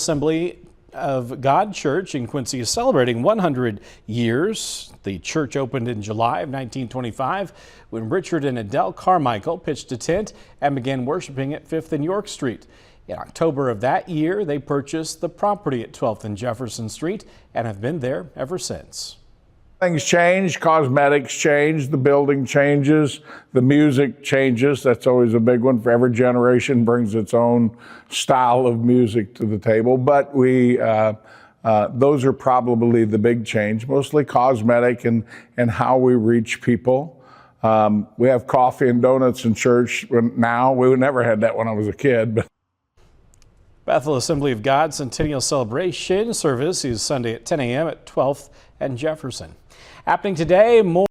Assembly of God Church in Quincy is celebrating 100 years. The church opened in July of 1925 when Richard and Adele Carmichael pitched a tent and began worshiping at 5th and York Street. In October of that year, they purchased the property at 12th and Jefferson Street and have been there ever since. Things change, cosmetics change, the building changes, the music changes. That's always a big one. For every generation brings its own style of music to the table. But those are probably the big change, mostly cosmetic and how we reach people. We have coffee and donuts in church now. We never had that when I was a kid. But Bethel Assembly of God Centennial Celebration service is Sunday at 10 a.m. at 12th and Jefferson. Happening today, more